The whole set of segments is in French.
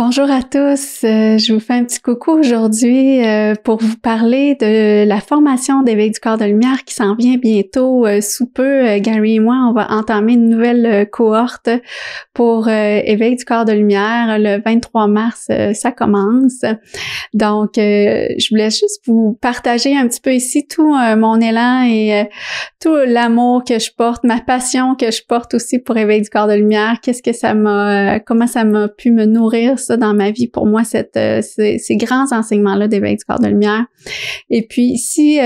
Bonjour à tous, je vous fais un petit coucou aujourd'hui pour vous parler de la formation d'éveil du corps de lumière qui s'en vient bientôt. Sous peu, Gary et moi, on va entamer une nouvelle cohorte pour éveil du corps de lumière. Le 23 mars, ça commence. Donc, je voulais juste vous partager un petit peu ici tout mon élan et tout l'amour que je porte, ma passion que je porte aussi pour éveil du corps de lumière. Comment ça m'a pu me nourrir ça dans ma vie pour moi, ces grands enseignements-là d'éveil du corps de lumière. Et puis, si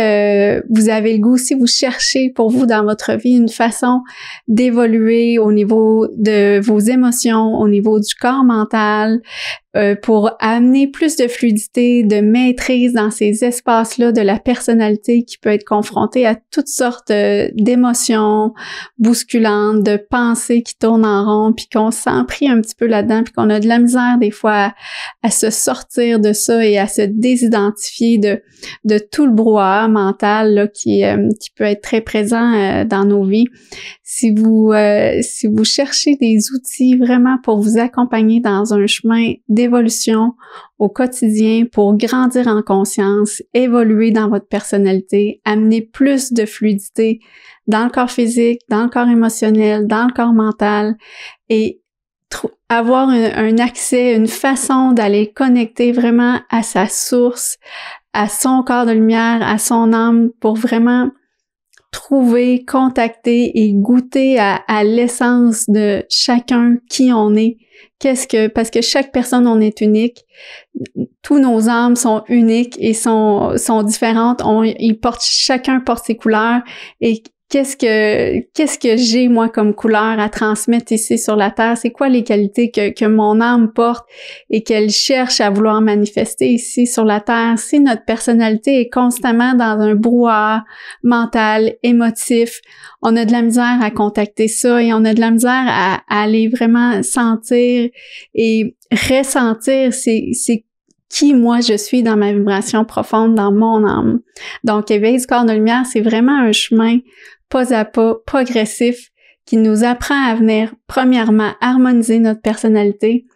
vous avez le goût, si vous cherchez pour vous dans votre vie une façon d'évoluer au niveau de vos émotions, au niveau du corps mental, pour amener plus de fluidité, de maîtrise dans ces espaces-là de la personnalité qui peut être confrontée à toutes sortes d'émotions bousculantes, de pensées qui tournent en rond, puis qu'on se sent pris un petit peu là-dedans, puis qu'on a de la misère des fois à se sortir de ça et à se désidentifier de tout le brouhaha mental là, qui peut être très présent dans nos vies. Si vous cherchez des outils vraiment pour vous accompagner dans un chemin d'évolution au quotidien pour grandir en conscience, évoluer dans votre personnalité, amener plus de fluidité dans le corps physique, dans le corps émotionnel, dans le corps mental et avoir un accès, une façon d'aller connecter vraiment à sa source, à son corps de lumière, à son âme pour vraiment trouver, contacter et goûter à l'essence de chacun, qui on est. Parce que chaque personne, on est unique. Tous nos âmes sont uniques et sont différentes. Chacun porte ses couleurs. Et qu'est-ce que j'ai, moi, comme couleur à transmettre ici sur la Terre? C'est quoi les qualités que mon âme porte et qu'elle cherche à vouloir manifester ici sur la Terre? Si notre personnalité est constamment dans un brouhaha mental, émotif, on a de la misère à contacter ça et on a de la misère à aller vraiment sentir et ressentir c'est qui moi je suis dans ma vibration profonde, dans mon âme. Donc, éveil du corps de lumière, c'est vraiment un chemin pas à pas, progressif, qui nous apprend à venir, premièrement, harmoniser notre personnalité,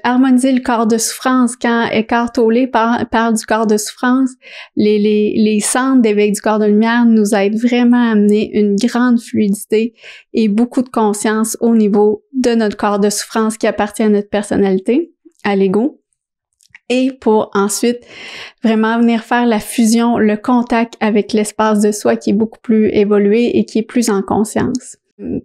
harmoniser le corps de souffrance. Quand Eckhart Tolle parle du corps de souffrance, les centres d'éveil du corps de lumière nous aident vraiment à amener une grande fluidité et beaucoup de conscience au niveau de notre corps de souffrance qui appartient à notre personnalité, à l'ego. Et pour ensuite vraiment venir faire la fusion, le contact avec l'espace de soi qui est beaucoup plus évolué et qui est plus en conscience.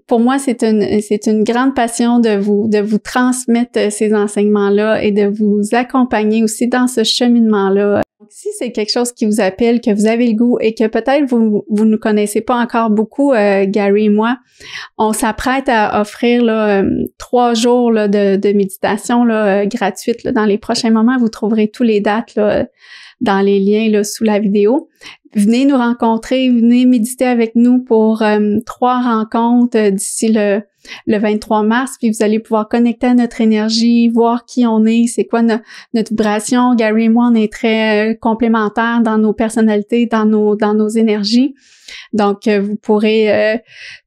Pour moi, c'est une grande passion de vous transmettre ces enseignements-là et de vous accompagner aussi dans ce cheminement-là. Si c'est quelque chose qui vous appelle, que vous avez le goût et que peut-être vous ne connaissez pas encore beaucoup, Gary et moi, on s'apprête à offrir là, 3 jours là, de méditation là, gratuite. Là. Dans les prochains moments, vous trouverez tous les dates là, dans les liens là, sous la vidéo. Venez nous rencontrer, venez méditer avec nous pour 3 rencontres d'ici le 23 mars, puis vous allez pouvoir connecter à notre énergie, voir qui on est, c'est quoi notre vibration. Gary et moi, on est très complémentaires dans nos personnalités, dans nos énergies. Donc, vous pourrez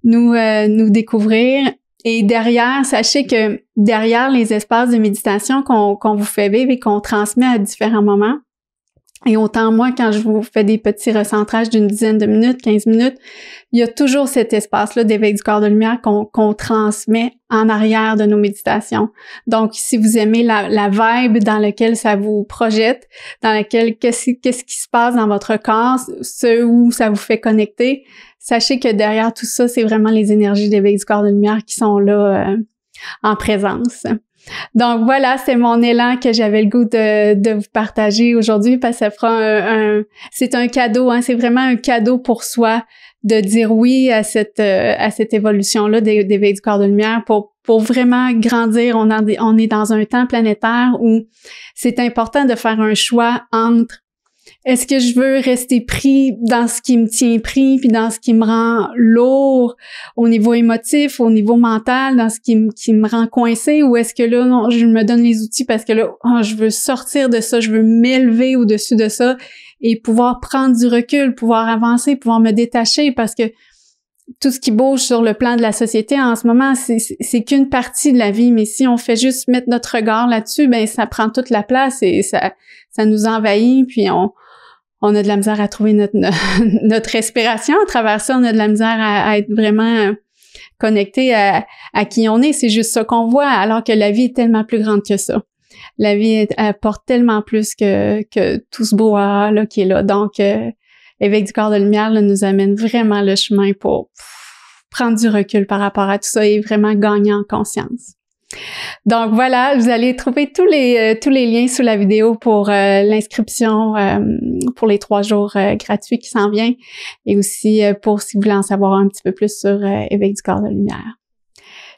nous découvrir. Et derrière, sachez que derrière les espaces de méditation qu'on vous fait vivre et qu'on transmet à différents moments, et autant moi, quand je vous fais des petits recentrages d'une dizaine de minutes, 15 minutes, il y a toujours cet espace-là d'éveil du corps de lumière qu'on transmet en arrière de nos méditations. Donc, si vous aimez la vibe dans laquelle ça vous projette, dans laquelle qu'est-ce qui se passe dans votre corps, ce où ça vous fait connecter, sachez que derrière tout ça, c'est vraiment les énergies d'éveil du corps de lumière qui sont là en présence. Donc voilà, c'est mon élan que j'avais le goût de vous partager aujourd'hui parce que ça fera c'est un cadeau, hein, c'est vraiment un cadeau pour soi de dire oui à cette évolution-là d'éveil du corps de lumière pour vraiment grandir. On est dans un temps planétaire où c'est important de faire un choix entre est-ce que je veux rester pris dans ce qui me tient pris, puis dans ce qui me rend lourd au niveau émotif, au niveau mental, dans ce qui me rend coincé, ou est-ce que là, non, je me donne les outils parce que là, je veux sortir de ça, je veux m'élever au-dessus de ça et pouvoir prendre du recul, pouvoir avancer, pouvoir me détacher parce que tout ce qui bouge sur le plan de la société en ce moment, c'est qu'une partie de la vie, mais si on fait juste mettre notre regard là-dessus, ben ça prend toute la place et ça nous envahit, puis on a de la misère à trouver notre respiration à travers ça, on a de la misère à être vraiment connecté à qui on est, c'est juste ça qu'on voit, alors que la vie est tellement plus grande que ça. La vie apporte tellement plus que tout ce brouhaha là qui est là. Donc Éveil du corps de lumière là, nous amène vraiment le chemin pour prendre du recul par rapport à tout ça et vraiment gagner en conscience. Donc voilà, vous allez trouver tous les liens sous la vidéo pour l'inscription pour les 3 jours gratuits qui s'en vient et aussi pour si vous voulez en savoir un petit peu plus sur Éveil du corps de lumière.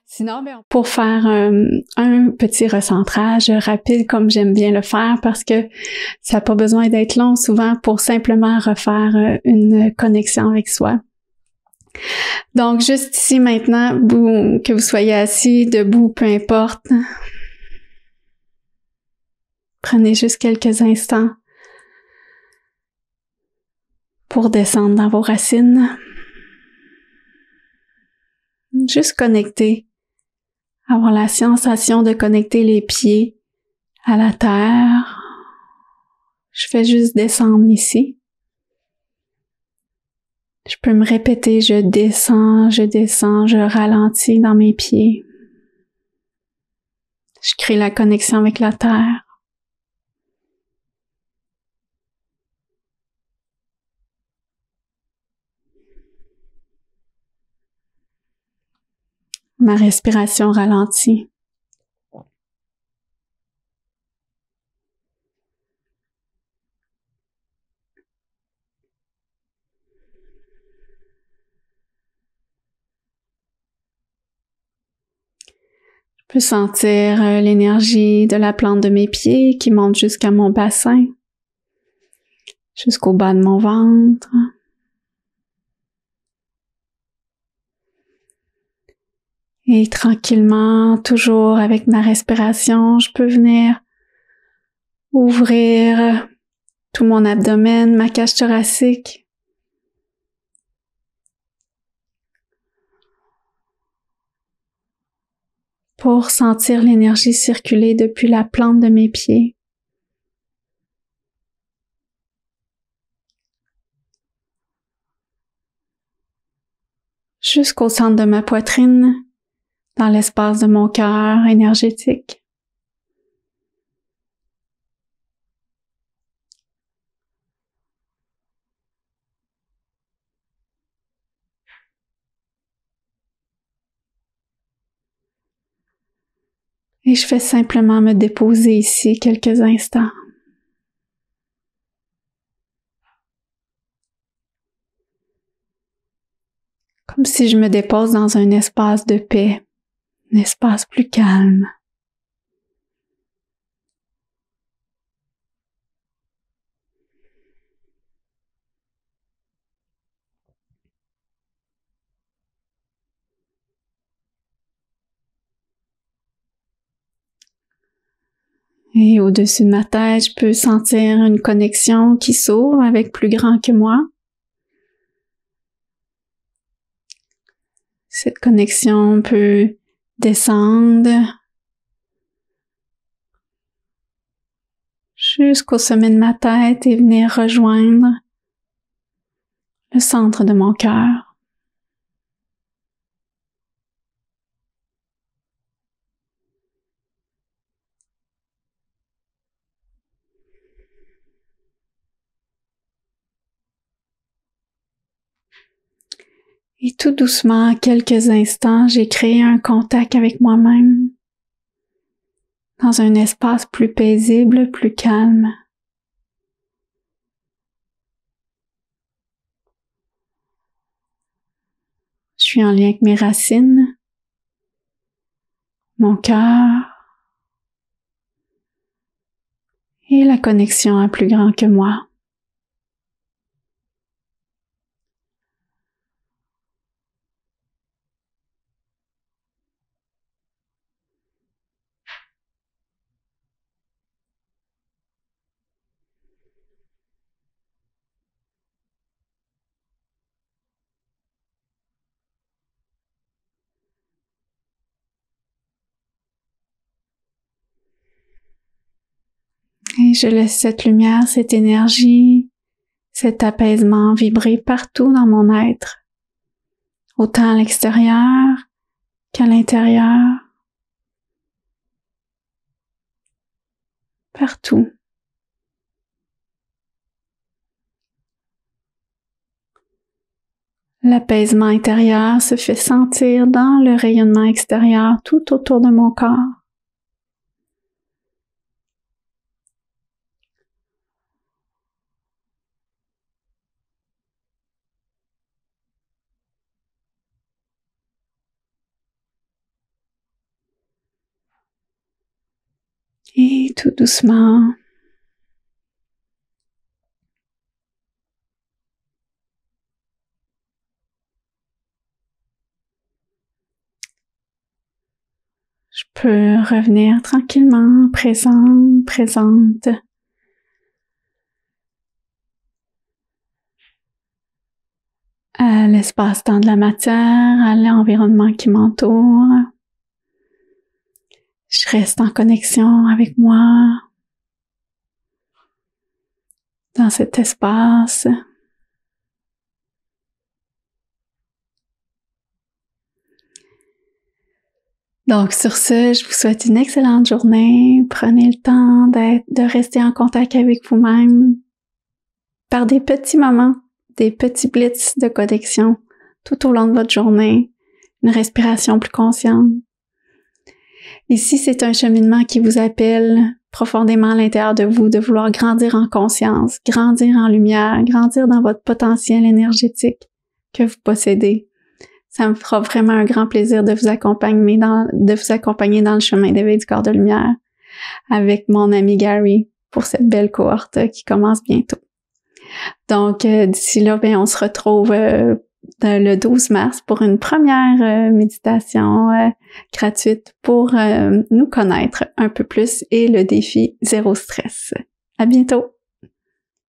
Sinon, pour faire un petit recentrage rapide comme j'aime bien le faire parce que ça n'a pas besoin d'être long souvent pour simplement refaire une connexion avec soi. Donc, juste ici maintenant, que vous soyez assis, debout, peu importe, prenez juste quelques instants pour descendre dans vos racines. Juste connecter, avoir la sensation de connecter les pieds à la terre. Je fais juste descendre ici. Je peux me répéter, je descends, je ralentis dans mes pieds. Je crée la connexion avec la terre. Ma respiration ralentit. Je peux sentir l'énergie de la plante de mes pieds qui monte jusqu'à mon bassin, jusqu'au bas de mon ventre. Et tranquillement, toujours avec ma respiration, je peux venir ouvrir tout mon abdomen, ma cage thoracique. Pour sentir l'énergie circuler depuis la plante de mes pieds. Jusqu'au centre de ma poitrine, dans l'espace de mon cœur énergétique. Et je fais simplement me déposer ici quelques instants. Comme si je me dépose dans un espace de paix, un espace plus calme. Et au-dessus de ma tête, je peux sentir une connexion qui s'ouvre avec plus grand que moi. Cette connexion peut descendre jusqu'au sommet de ma tête et venir rejoindre le centre de mon cœur. Et tout doucement, en quelques instants, j'ai créé un contact avec moi-même dans un espace plus paisible, plus calme. Je suis en lien avec mes racines, mon cœur et la connexion à plus grand que moi. Et je laisse cette lumière, cette énergie, cet apaisement vibrer partout dans mon être, autant à l'extérieur qu'à l'intérieur, partout. L'apaisement intérieur se fait sentir dans le rayonnement extérieur tout autour de mon corps. Et tout doucement, je peux revenir tranquillement, présente, à l'espace-temps de la matière, à l'environnement qui m'entoure. Je reste en connexion avec moi, dans cet espace. Donc sur ce, je vous souhaite une excellente journée. Prenez le temps de rester en contact avec vous-même par des petits moments, des petits blitz de connexion tout au long de votre journée, une respiration plus consciente. Ici, c'est un cheminement qui vous appelle profondément à l'intérieur de vous, de vouloir grandir en conscience, grandir en lumière, grandir dans votre potentiel énergétique que vous possédez. Ça me fera vraiment un grand plaisir de vous accompagner dans le chemin d'éveil du corps de lumière avec mon ami Gary pour cette belle cohorte qui commence bientôt. Donc, d'ici là, on se retrouve le 12 mars pour une première méditation gratuite pour nous connaître un peu plus et le défi Zéro Stress. À bientôt!